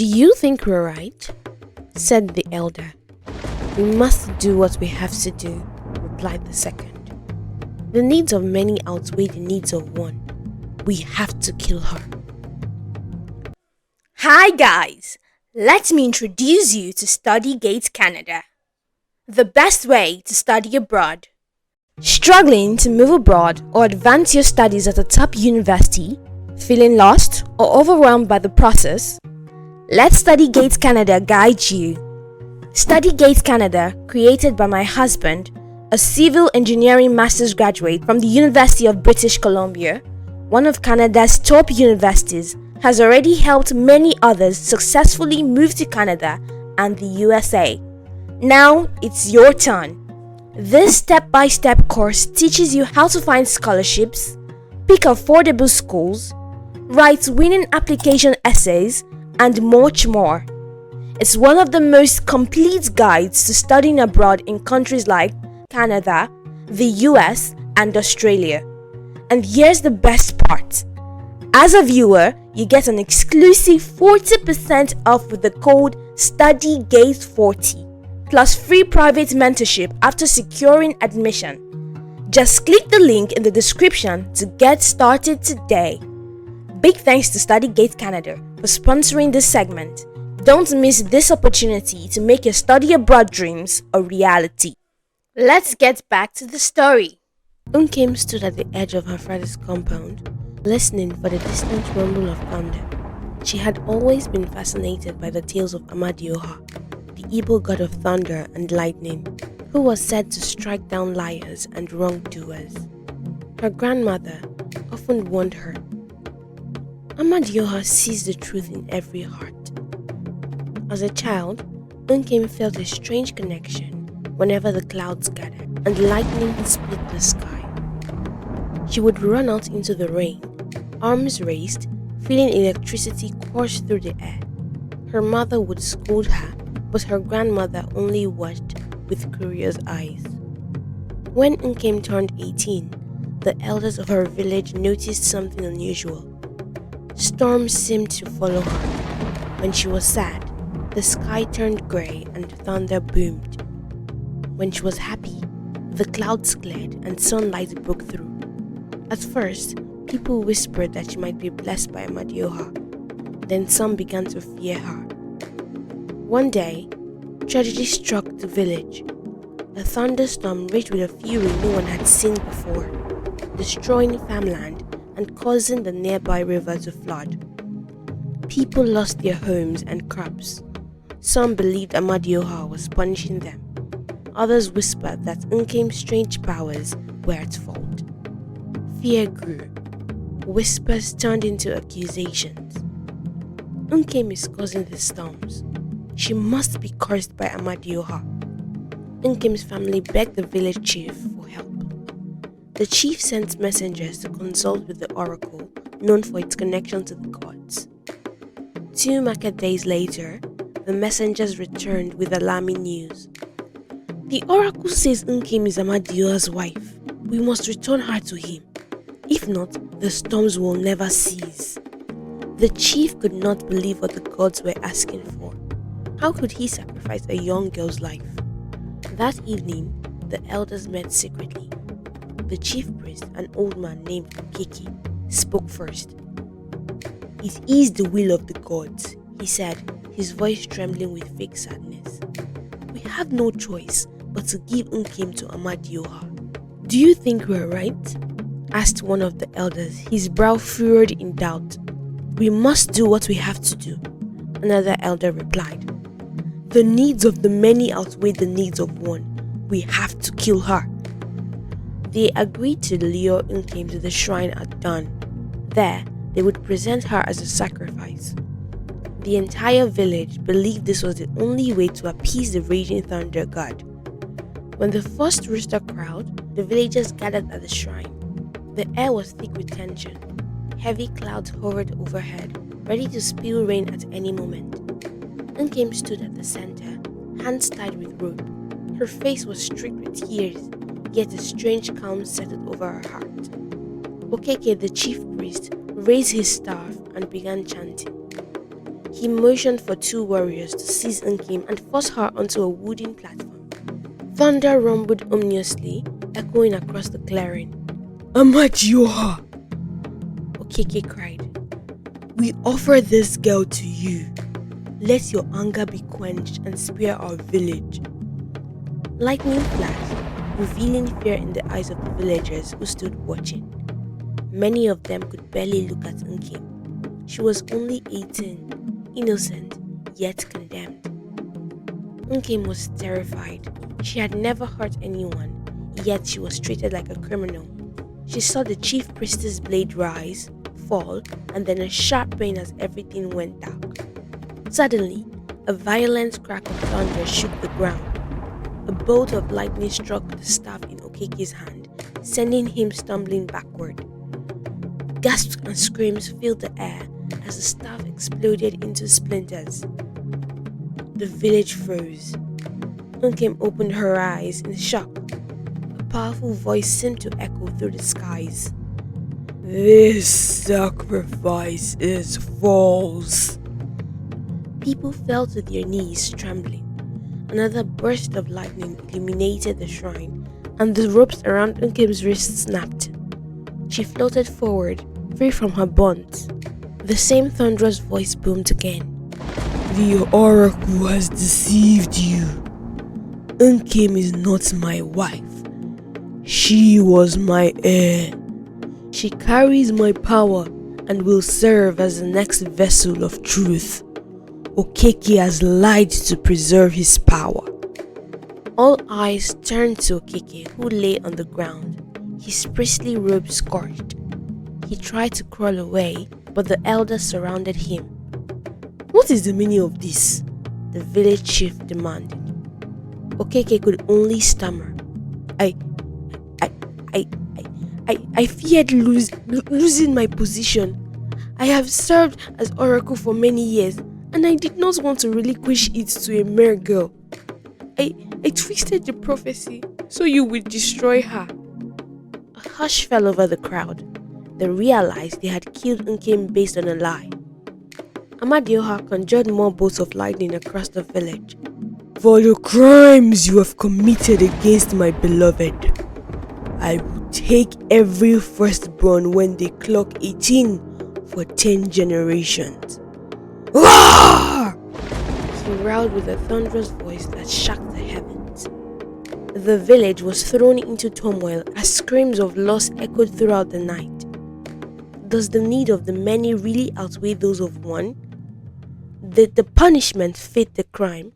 Do you think we're right? Said the elder. We must do what we have to do, replied the second. The needs of many outweigh the needs of one. We have to kill her. Hi guys! Let me introduce you to StudyGate Canada, the best way to study abroad. Struggling to move abroad or advance your studies at a top university? Feeling lost or overwhelmed by the process? Let StudyGate Canada guide you. StudyGate Canada, created by my husband, a civil engineering master's graduate from the University of British Columbia, one of Canada's top universities, has already helped many others successfully move to Canada and the USA. Now it's your turn. This step-by-step course teaches you how to find scholarships, pick affordable schools, write winning application essays, and much more. It's one of the most complete guides to studying abroad in countries like Canada, the US, and Australia. And here's the best part. As a viewer, you get an exclusive 40% off with the code StudyGate40, plus free private mentorship after securing admission. Just click the link in the description to get started today. Big thanks to StudyGate Canada for sponsoring this segment. Don't miss this opportunity to make your study abroad dreams a reality. Let's get back to the story. Unkem stood at the edge of her father's compound, listening for the distant rumble of thunder. She had always been fascinated by the tales of Amadioha, the evil god of thunder and lightning, who was said to strike down liars and wrongdoers. Her grandmother often warned her, Amadioha sees the truth in every heart. As a child, Unkem felt a strange connection whenever the clouds gathered and lightning split the sky. She would run out into the rain, arms raised, feeling electricity course through the air. Her mother would scold her, but her grandmother only watched with curious eyes. When Unkem turned 18, the elders of her village noticed something unusual. Storms seemed to follow her. When she was sad, the sky turned grey and thunder boomed. When she was happy, the clouds cleared and sunlight broke through. At first, people whispered that she might be blessed by Amadioha. Then some began to fear her. One day, tragedy struck the village. A thunderstorm raged with a fury no one had seen before, destroying farmland and causing the nearby river to flood. People lost their homes and crops. Some believed Amadioha was punishing them. Others whispered that Unkem's strange powers were at fault. Fear grew. Whispers turned into accusations. Unkem is causing the storms. She must be cursed by Amadioha. Unkem's family begged the village chief for help. The chief sent messengers to consult with the oracle, known for its connection to the gods. 2 market days later, the messengers returned with alarming news. The oracle says Unkem is Amadioha's wife. We must return her to him. If not, the storms will never cease. The chief could not believe what the gods were asking for. How could he sacrifice a young girl's life? That evening, the elders met secretly. The chief priest, an old man named Kiki, spoke first. It is the will of the gods, he said, his voice trembling with fake sadness. We have no choice but to give Unkem to Amadioha. Do you think we're right? Asked one of the elders, his brow furrowed in doubt. We must do what we have to do, another elder replied. The needs of the many outweigh the needs of one. We have to kill her. They agreed to lure Unkem to the shrine at dawn. There, they would present her as a sacrifice. The entire village believed this was the only way to appease the raging thunder god. When the first rooster crowed, the villagers gathered at the shrine. The air was thick with tension. Heavy clouds hovered overhead, ready to spill rain at any moment. Unkem stood at the center, hands tied with rope. Her face was streaked with tears, yet a strange calm settled over her heart. Okeke, the chief priest, raised his staff and began chanting. He motioned for two warriors to seize Nkim and force her onto a wooden platform. Thunder rumbled ominously, echoing across the clearing. "Amadioha!" Okeke cried. "We offer this girl to you. Let your anger be quenched and spare our village." Lightning flashed, revealing fear in the eyes of the villagers who stood watching. Many of them could barely look at Nkim. She was only 18, innocent, yet condemned. Nkim was terrified. She had never hurt anyone, yet she was treated like a criminal. She saw the chief priestess blade rise, fall, and then a sharp pain as everything went dark. Suddenly, a violent crack of thunder shook the ground. A bolt of lightning struck the staff in Okeke's hand, sending him stumbling backward. Gasps and screams filled the air as the staff exploded into splinters. The village froze. Nkim opened her eyes in shock. A powerful voice seemed to echo through the skies. "This sacrifice is false." People fell to their knees, trembling. Another burst of lightning illuminated the shrine, and the ropes around Nkim's wrists snapped. She floated forward, free from her bonds. The same thunderous voice boomed again. "The oracle has deceived you. Nkim is not my wife. She was my heir. She carries my power and will serve as the next vessel of truth. Okeke has lied to preserve his power." All eyes turned to Okeke, who lay on the ground, his priestly robe scorched. He tried to crawl away, but the elders surrounded him. "What is the meaning of this?" the village chief demanded. Okeke could only stammer. I feared losing my position. I have served as oracle for many years, and I did not want to relinquish it to a mere girl. I twisted the prophecy so you would destroy her." A hush fell over the crowd. They realized they had killed Nkim based on a lie. Amadioha conjured more bolts of lightning across the village. "For the crimes you have committed against my beloved, I will take every firstborn when they clock 18 for 10 generations." "Roar!" he growled with a thunderous voice that shook the heavens. The village was thrown into turmoil as screams of loss echoed throughout the night. Does the need of the many really outweigh those of one? Did the punishment fit the crime?